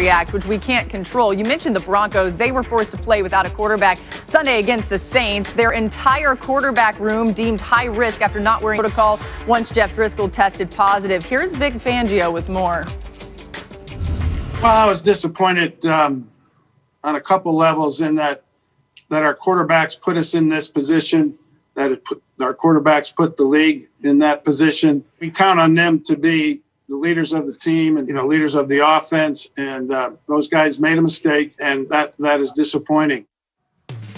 react, which we can't control. You mentioned the Broncos. They were forced to play without a quarterback Sunday against the Saints. Their entire quarterback room deemed high risk after not wearing protocol once Jeff Driscoll tested positive. Here's Vic Fangio with more. Well, I was disappointed on a couple levels in that our quarterbacks put us in this position, our quarterbacks put the league in that position. We count on them to be the leaders of the team and, leaders of the offense. And those guys made a mistake, and that is disappointing.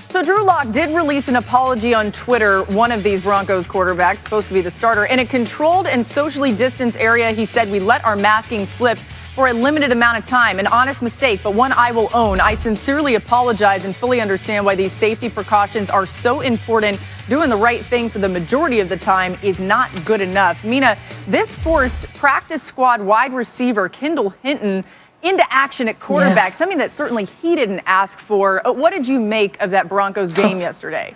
So Drew Lock did release an apology on Twitter. One of these Broncos quarterbacks, supposed to be the starter, in a controlled and socially distanced area. He said, "We let our masking slip for a limited amount of time. An honest mistake, but one I will own. I sincerely apologize and fully understand why these safety precautions are so important. Doing the right thing for the majority of the time is not good enough." Mina, this forced practice squad wide receiver Kendall Hinton into action at quarterback, something that certainly he didn't ask for. What did you make of that Broncos game yesterday?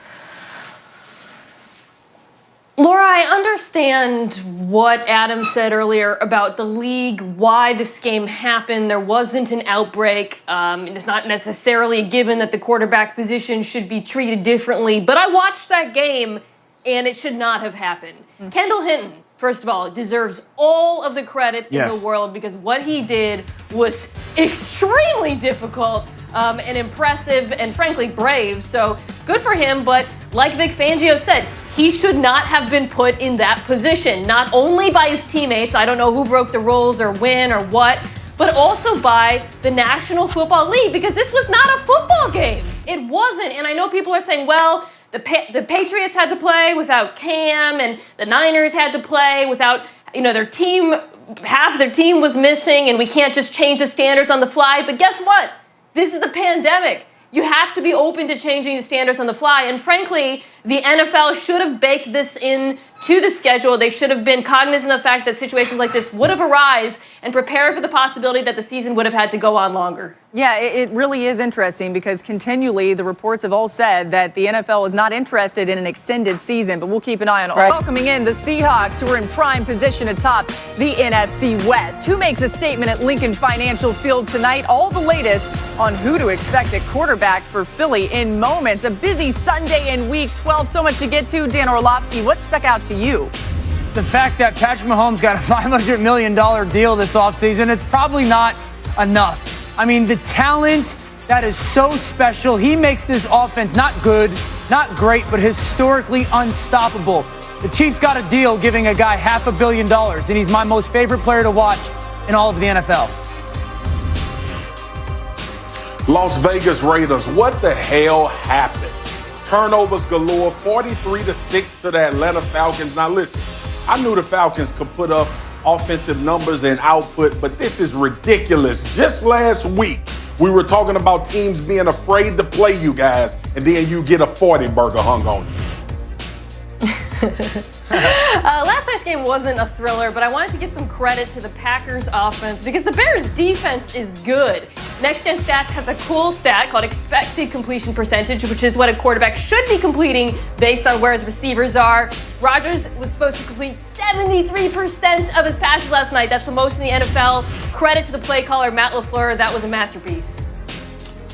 Laura, I understand what Adam said earlier about the league, why this game happened. There wasn't an outbreak. It's not necessarily a given that the quarterback position should be treated differently. But I watched that game, and it should not have happened. Kendall Hinton, first of all, deserves all of the credit in the world because what he did was extremely difficult and impressive and, frankly, brave. So good for him. But like Vic Fangio said, he should not have been put in that position, not only by his teammates, I don't know who broke the rules or when or what, but also by the National Football League, because this was not a football game. It wasn't. And I know people are saying, well, the Patriots had to play without Cam, and the Niners had to play without, their team, half their team was missing, and we can't just change the standards on the fly. But guess what? This is the pandemic. You have to be open to changing the standards on the fly. And frankly, the NFL should have baked this in to the schedule. They should have been cognizant of the fact that situations like this would have arisen and prepared for the possibility that the season would have had to go on longer. Yeah, it really is interesting because continually the reports have all said that the NFL is not interested in an extended season, but we'll keep an eye on all. Right. Welcoming in the Seahawks, who are in prime position atop the NFC West. Who makes a statement at Lincoln Financial Field tonight? All the latest on who to expect at quarterback for Philly in moments. A busy Sunday in Week 12. So much to get to. Dan Orlovsky, what stuck out to you? The fact that Patrick Mahomes got a $500 million deal this offseason, it's probably not enough. I mean, the talent that is so special. He makes this offense not good, not great, but historically unstoppable. The Chiefs got a deal giving a guy $500 million, and he's my most favorite player to watch in all of the NFL. Las Vegas Raiders, what the hell happened? Turnovers galore, 43-6 to the Atlanta Falcons. Now listen, I knew the Falcons could put up offensive numbers and output, but this is ridiculous. Just last week, we were talking about teams being afraid to play you guys, and then you get a 40-burger hung on you. Last night's game wasn't a thriller, but I wanted to give some credit to the Packers offense because the Bears defense is good. Next Gen Stats has a cool stat called expected completion percentage, which is what a quarterback should be completing based on where his receivers are. Rodgers was supposed to complete 73% of his passes last night. That's the most in the NFL. Credit to the play caller, Matt LaFleur. That was a masterpiece.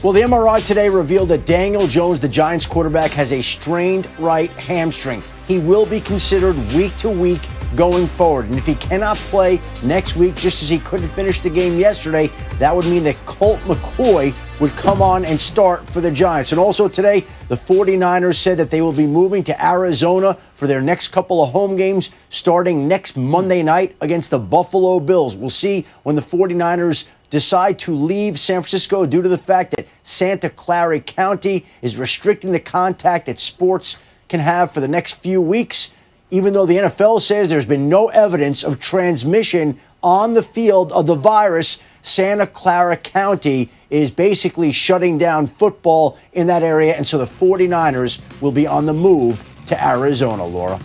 Well, the MRI today revealed that Daniel Jones, the Giants quarterback, has a strained right hamstring. He will be considered week to week going forward. And if he cannot play next week, just as he couldn't finish the game yesterday, that would mean that Colt McCoy would come on and start for the Giants. And also today, the 49ers said that they will be moving to Arizona for their next couple of home games starting next Monday night against the Buffalo Bills. We'll see when the 49ers decide to leave San Francisco due to the fact that Santa Clara County is restricting the contact that sports can have for the next few weeks, even though the NFL says there's been no evidence of transmission on the field of the virus. Santa Clara County is basically shutting down football in that area, and so the 49ers will be on the move to Arizona, Laura.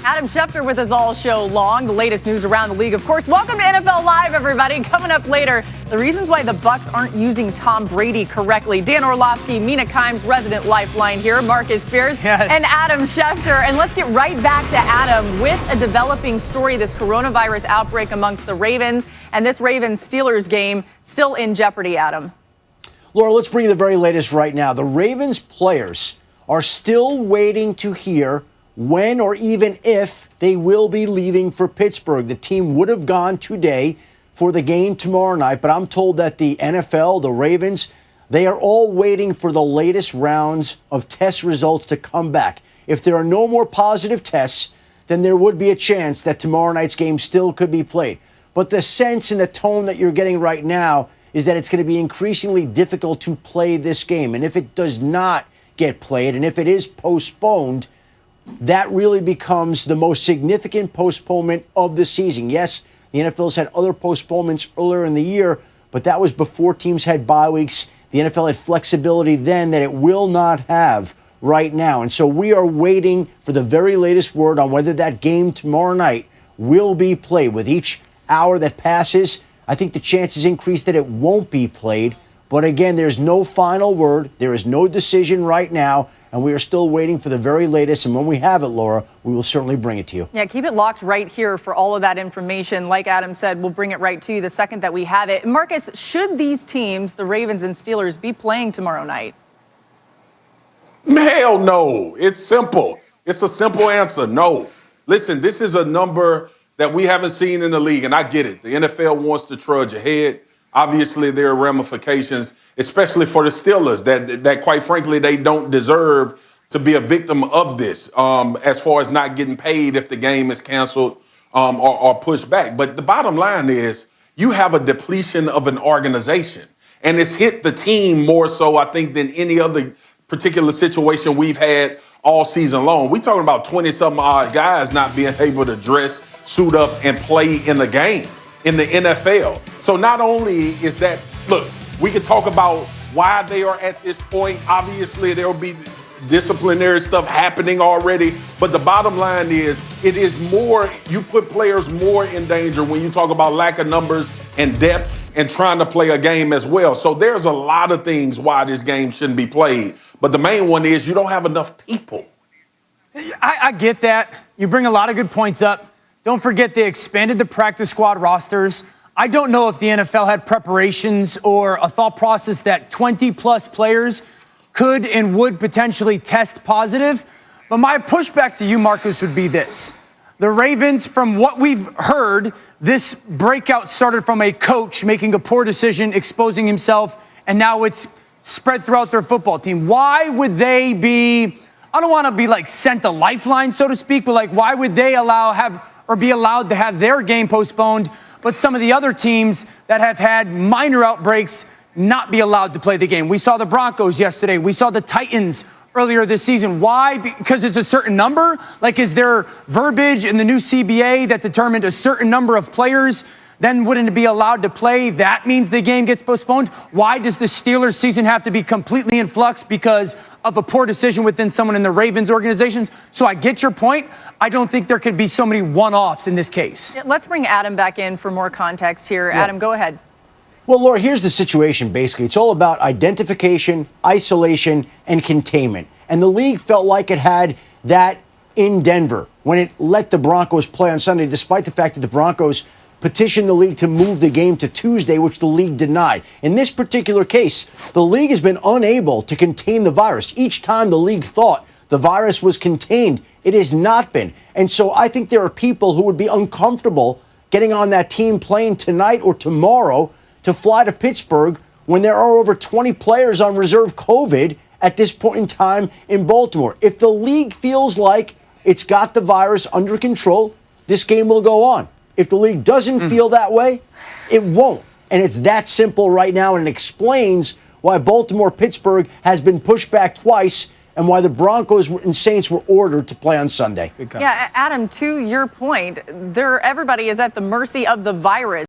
Adam Schefter with us all show long. The latest news around the league, of course. Welcome to NFL Live, everybody. Coming up later, the reasons why the Bucs aren't using Tom Brady correctly. Dan Orlovsky, Mina Kimes, resident lifeline here, Marcus Spears, and Adam Schefter. And let's get right back to Adam with a developing story, this coronavirus outbreak amongst the Ravens and this Ravens-Steelers game still in jeopardy, Adam. Laura, let's bring you the very latest right now. The Ravens players are still waiting to hear when or even if they will be leaving for Pittsburgh. The team would have gone today for the game tomorrow night, but I'm told that the NFL, the Ravens, they are all waiting for the latest rounds of test results to come back. If there are no more positive tests, then there would be a chance that tomorrow night's game still could be played. But the sense and the tone that you're getting right now is that it's going to be increasingly difficult to play this game. And if it does not get played, and if it is postponed, that really becomes the most significant postponement of the season. Yes, the NFL's had other postponements earlier in the year, but that was before teams had bye weeks. The NFL had flexibility then that it will not have right now. And so we are waiting for the very latest word on whether that game tomorrow night will be played. With each hour that passes, I think the chances increase that it won't be played. But again, there's no final word. There is no decision right now. And we are still waiting for the very latest. And when we have it, Laura, we will certainly bring it to you. Yeah, keep it locked right here for all of that information. Like Adam said, we'll bring it right to you the second that we have it. Marcus, should these teams, the Ravens and Steelers, be playing tomorrow night? Hell no. It's simple. It's a simple answer. No. Listen, this is a number that we haven't seen in the league, and I get it. The NFL wants to trudge ahead. Obviously, there are ramifications, especially for the Steelers, that quite frankly, they don't deserve to be a victim of this as far as not getting paid if the game is canceled or pushed back. But the bottom line is you have a depletion of an organization, and it's hit the team more so, I think, than any other particular situation we've had all season long. We're talking about 20-something odd guys not being able to dress, suit up, and play in the game in the NFL. So not only is that, look, we could talk about why they are at this point. Obviously, there will be disciplinary stuff happening already. But the bottom line is, it is more, you put players more in danger when you talk about lack of numbers and depth and trying to play a game as well. So there's a lot of things why this game shouldn't be played. But the main one is you don't have enough people. I get that. You bring a lot of good points up. Don't forget they expanded the practice squad rosters. I don't know if the NFL had preparations or a thought process that 20-plus players could and would potentially test positive. But my pushback to you, Marcus, would be this. The Ravens, from what we've heard, this breakout started from a coach making a poor decision, exposing himself, and now it's spread throughout their football team. Why would they be, I don't want to be like sent a lifeline, so to speak, but like why would they be allowed to have their game postponed, but some of the other teams that have had minor outbreaks not be allowed to play the game? We saw the Broncos yesterday. We saw the Titans earlier this season. Why? Because it's a certain number? Like, is there verbiage in the new CBA that determined a certain number of players then wouldn't be allowed to play? That means the game gets postponed. Why does the Steelers season have to be completely in flux because of a poor decision within someone in the Ravens organization? So I get your point. I don't think there could be so many one-offs in this case. Let's bring Adam back in for more context here. Yeah. Adam, go ahead. Well, Laura, here's the situation, basically. It's all about identification, isolation, and containment. And the league felt like it had that in Denver when it let the Broncos play on Sunday, despite the fact that the Broncos petitioned the league to move the game to Tuesday, which the league denied. In this particular case, the league has been unable to contain the virus. Each time the league thought the virus was contained, it has not been. And so I think there are people who would be uncomfortable getting on that team plane tonight or tomorrow to fly to Pittsburgh when there are over 20 players on reserve COVID at this point in time in Baltimore. If the league feels like it's got the virus under control, this game will go on. If the league doesn't feel that way, it won't. And it's that simple right now, and it explains why Baltimore-Pittsburgh has been pushed back twice and why the Broncos and Saints were ordered to play on Sunday. Yeah, Adam, to your point, everybody is at the mercy of the virus.